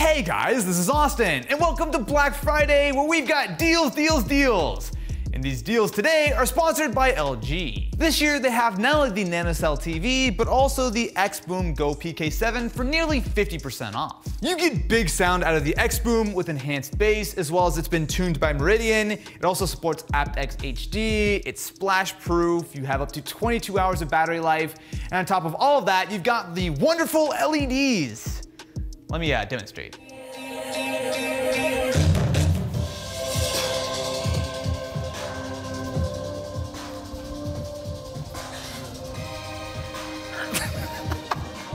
Hey guys, this is Austin, and welcome to Black Friday, where we've got deals, deals, deals. And these deals today are sponsored by LG. This year they have not only the NanoCell TV, but also the XBoom Go PK7 for nearly 50% off. You get big sound out of the XBoom with enhanced bass, as well as it's been tuned by Meridian. It also supports aptX HD, it's splash proof, you have up to 22 hours of battery life, and on top of all of that, you've got the wonderful LEDs. Let me demonstrate.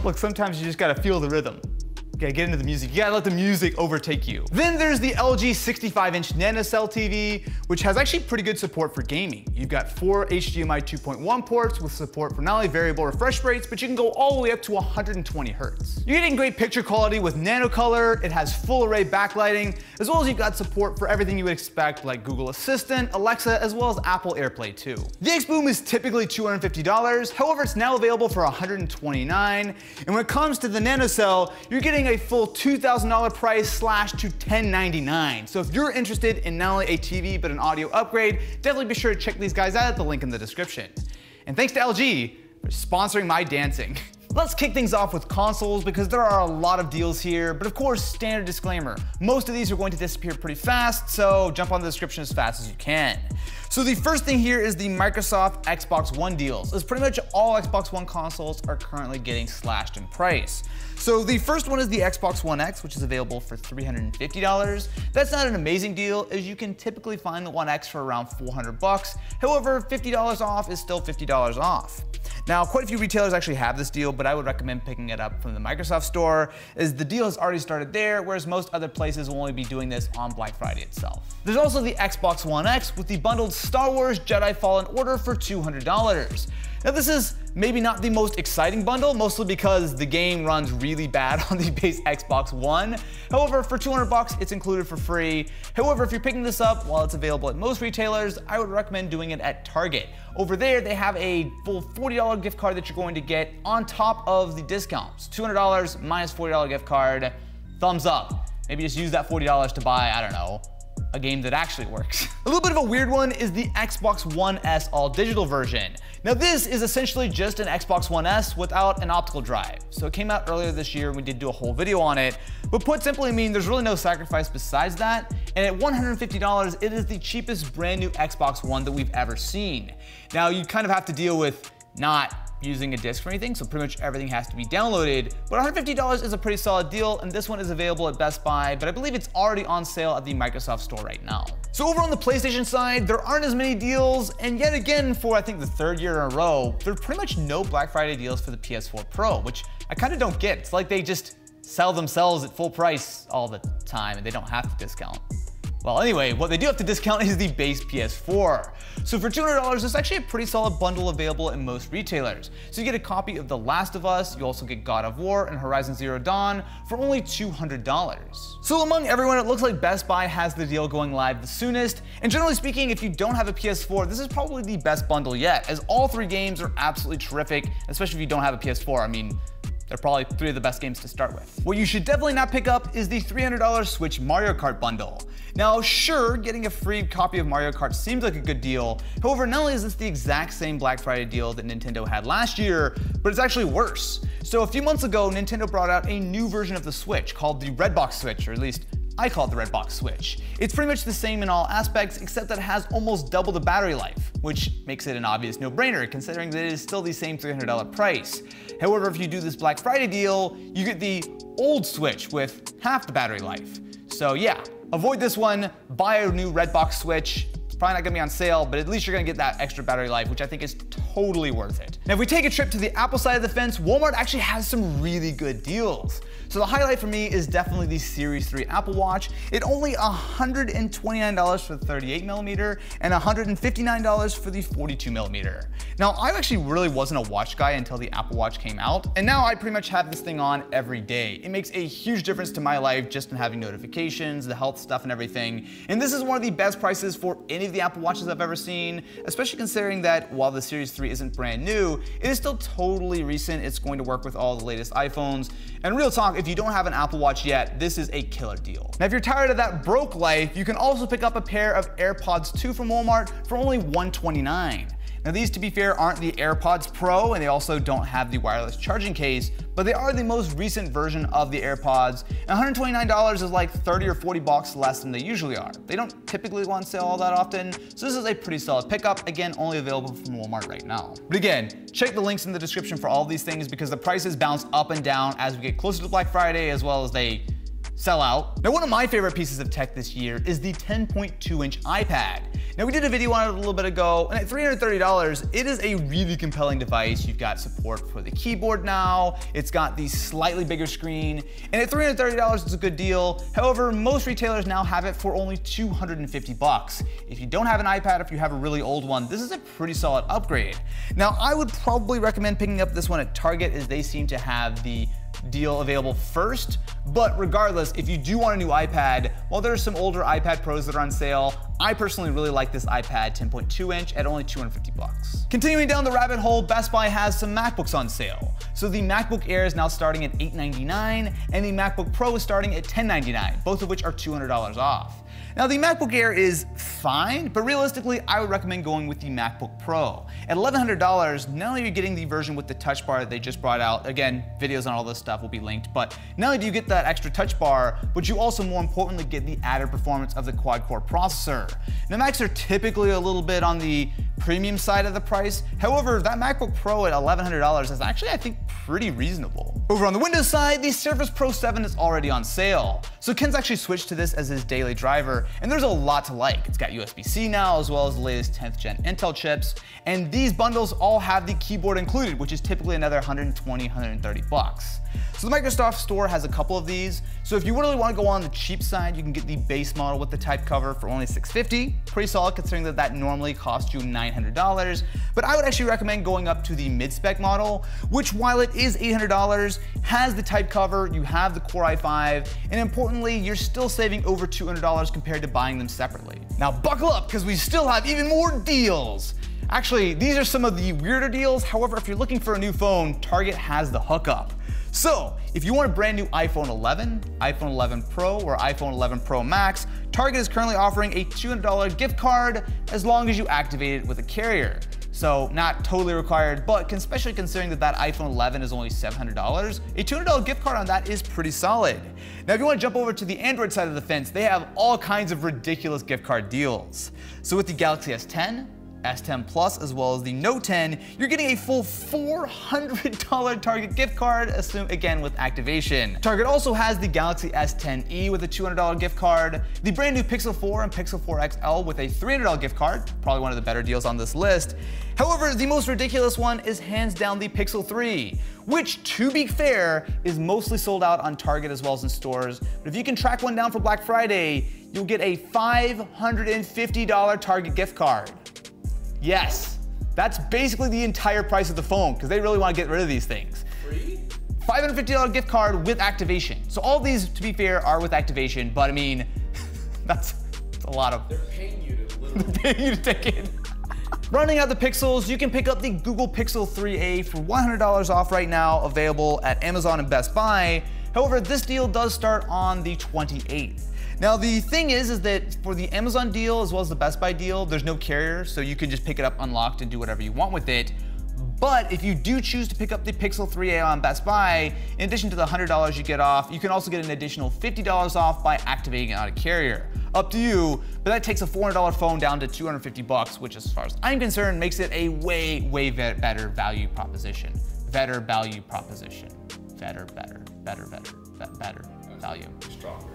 Look, sometimes you just gotta feel the rhythm. You gotta get into the music. You gotta let the music overtake you. Then there's the LG 65-inch NanoCell TV, which has actually pretty good support for gaming. You've got 4 HDMI 2.1 ports with support for not only variable refresh rates, but you can go all the way up to 120 Hertz. You're getting great picture quality with nano color. It has full array backlighting, as well as you've got support for everything you would expect, like Google Assistant, Alexa, as well as Apple AirPlay 2. The XBoom is typically $250. However, it's now available for $129. And when it comes to the NanoCell, you're getting a full $2,000 price slashed to $1,099. So if you're interested in not only a TV, but an audio upgrade, definitely be sure to check these guys out at the link in the description. And thanks to LG for sponsoring my dancing. Let's kick things off with consoles because there are a lot of deals here, but of course, standard disclaimer, most of these are going to disappear pretty fast, so jump on the description as fast as you can. So the first thing here is the Microsoft Xbox One deals, as pretty much all Xbox One consoles are currently getting slashed in price. So the first one is the Xbox One X, which is available for $350. That's not an amazing deal, as you can typically find the One X for around $400. However, $50 off is still $50 off. Now, quite a few retailers actually have this deal, but I would recommend picking it up from the Microsoft Store, as the deal has already started there, whereas most other places will only be doing this on Black Friday itself. There's also the Xbox One X with the bundled Star Wars Jedi Fallen Order for $200. Now, this is maybe not the most exciting bundle, mostly because the game runs really bad on the base Xbox One. However, for $200, it's included for free. However, if you're picking this up while it's available at most retailers, I would recommend doing it at Target. Over there, they have a full $40 gift card that you're going to get on top of the discounts. $200 minus $40 gift card, thumbs up. Maybe just use that $40 to buy, I don't know, a game that actually works. A little bit of a weird one is the Xbox One S all digital version. Now this is essentially just an Xbox One S without an optical drive. So it came out earlier this year and we did do a whole video on it, but put simply, I mean, there's really no sacrifice besides that. And at $150, it is the cheapest brand new Xbox One that we've ever seen. Now you kind of have to deal with not using a disc or anything, so pretty much everything has to be downloaded. But $150 is a pretty solid deal, and this one is available at Best Buy, but I believe it's already on sale at the Microsoft Store right now. So over on the PlayStation side, there aren't as many deals, and yet again, for I think the third year in a row, there are pretty much no Black Friday deals for the PS4 Pro, which I kind of don't get. It's like they just sell themselves at full price all the time, and they don't have to discount. Well, anyway, what they do have to discount is the base PS4. So for $200, there's actually a pretty solid bundle available in most retailers. So you get a copy of The Last of Us, you also get God of War and Horizon Zero Dawn for only $200. So among everyone, it looks like Best Buy has the deal going live the soonest. And generally speaking, if you don't have a PS4, this is probably the best bundle yet, as all 3 games are absolutely terrific, especially if you don't have a PS4. I mean, they're probably 3 of the best games to start with. What you should definitely not pick up is the $300 Switch Mario Kart bundle. Now, sure, getting a free copy of Mario Kart seems like a good deal. However, not only is this the exact same Black Friday deal that Nintendo had last year, but it's actually worse. So a few months ago, Nintendo brought out a new version of the Switch called the Redbox Switch, or at least I call it the Redbox Switch. It's pretty much the same in all aspects, except that it has almost double the battery life, which makes it an obvious no-brainer, considering that it is still the same $300 price. However, if you do this Black Friday deal, you get the old Switch with half the battery life. So yeah, avoid this one, buy a new Redbox Switch. It's probably not gonna be on sale, but at least you're gonna get that extra battery life, which I think is totally worth it. Now, if we take a trip to the Apple side of the fence, Walmart actually has some really good deals. So the highlight for me is definitely the Series 3 Apple Watch. It only $129 for the 38mm and $159 for the 42mm. Now, I actually really wasn't a watch guy until the Apple Watch came out, and now I pretty much have this thing on every day. It makes a huge difference to my life just in having notifications, the health stuff and everything. And this is one of the best prices for any of the Apple Watches I've ever seen, especially considering that while the Series 3 isn't brand new, it is still totally recent. It's going to work with all the latest iPhones. And real talk, talk, if you don't have an Apple Watch yet, this is a killer deal. Now, if you're tired of that broke life, you can also pick up a pair of AirPods 2 from Walmart for only $129. Now these, to be fair, aren't the AirPods Pro, and they also don't have the wireless charging case, but they are the most recent version of the AirPods, and $129 is like 30 or 40 bucks less than they usually are. They don't typically go on sale all that often, so this is a pretty solid pickup, again, only available from Walmart right now. But again, check the links in the description for all these things because the prices bounce up and down as we get closer to Black Friday, as well as they sell out. Now, one of my favorite pieces of tech this year is the 10.2-inch iPad. Now, we did a video on it a little bit ago, and at $330, it is a really compelling device. You've got support for the keyboard now, it's got the slightly bigger screen, and at $330, it's a good deal. However, most retailers now have it for only 250 bucks. If you don't have an iPad, if you have a really old one, this is a pretty solid upgrade. Now, I would probably recommend picking up this one at Target, as they seem to have the deal available first, but regardless, if you do want a new iPad, while there are some older iPad Pros that are on sale, I personally really like this iPad 10.2-inch at only 250 bucks. Continuing down the rabbit hole, Best Buy has some MacBooks on sale. So the MacBook Air is now starting at $899, and the MacBook Pro is starting at $1099, both of which are $200 off. Now, the MacBook Air is fine, but realistically, I would recommend going with the MacBook Pro. At $1,100, not only are you getting the version with the touch bar that they just brought out, again, videos on all this stuff will be linked, but not only do you get that extra touch bar, but you also, more importantly, get the added performance of the quad-core processor. Now, Macs are typically a little bit on the premium side of the price. However, that MacBook Pro at $1,100 is actually, I think, pretty reasonable. Over on the Windows side, the Surface Pro 7 is already on sale. So Ken's actually switched to this as his daily driver, and there's a lot to like. It's got USB-C now, as well as the latest 10th gen Intel chips, and these bundles all have the keyboard included, which is typically another 120, 130 bucks. So the Microsoft Store has a couple of these, so if you really want to go on the cheap side, you can get the base model with the type cover for only $650. Pretty solid considering that that normally costs you $900, but I would actually recommend going up to the mid-spec model, which, while it is $800, has the type cover, you have the Core i5, and importantly, you're still saving over $200 compared to buying them separately. Now buckle up, because we still have even more deals. Actually, these are some of the weirder deals. However, if you're looking for a new phone, Target has the hookup. So, if you want a brand new iPhone 11, iPhone 11 Pro, or iPhone 11 Pro Max, Target is currently offering a $200 gift card as long as you activate it with a carrier. So, not totally required, but especially considering that that iPhone 11 is only $700, a $200 gift card on that is pretty solid. Now, if you want to jump over to the Android side of the fence, they have all kinds of ridiculous gift card deals. So with the Galaxy S10, S10 Plus, as well as the Note 10, you're getting a full $400 Target gift card, again with activation. Target also has the Galaxy S10e with a $200 gift card, the brand new Pixel 4 and Pixel 4 XL with a $300 gift card, probably one of the better deals on this list. However, the most ridiculous one is hands down the Pixel 3, which, to be fair, is mostly sold out on Target as well as in stores. But if you can track one down for Black Friday, you'll get a $550 Target gift card. Yes, that's basically the entire price of the phone, because they really want to get rid of these things. Free? $550 gift card with activation. So all these, to be fair, are with activation, but I mean, that's a lot of... They're paying you to literally... They're paying you to take it. Rounding out the Pixels, you can pick up the Google Pixel 3a for $100 off right now, available at Amazon and Best Buy. However, this deal does start on the 28th. Now, the thing is that for the Amazon deal as well as the Best Buy deal, there's no carrier, so you can just pick it up unlocked and do whatever you want with it. But if you do choose to pick up the Pixel 3a on Best Buy, in addition to the $100 you get off, you can also get an additional $50 off by activating it on a carrier. Up to you, but that takes a $400 phone down to 250 bucks, which, as far as I'm concerned, makes it a way better value proposition. Better value proposition. Better value. Stronger.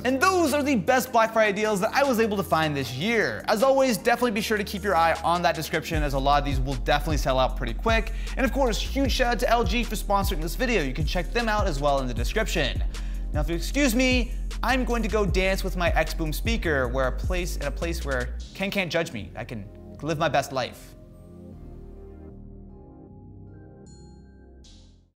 And those are the best Black Friday deals that I was able to find this year. As always, definitely be sure to keep your eye on that description, as a lot of these will definitely sell out pretty quick. And of course, huge shout out to LG for sponsoring this video. You can check them out as well in the description. Now, if you excuse me, I'm going to go dance with my XBoom speaker in a place where Ken can't judge me. I can live my best life.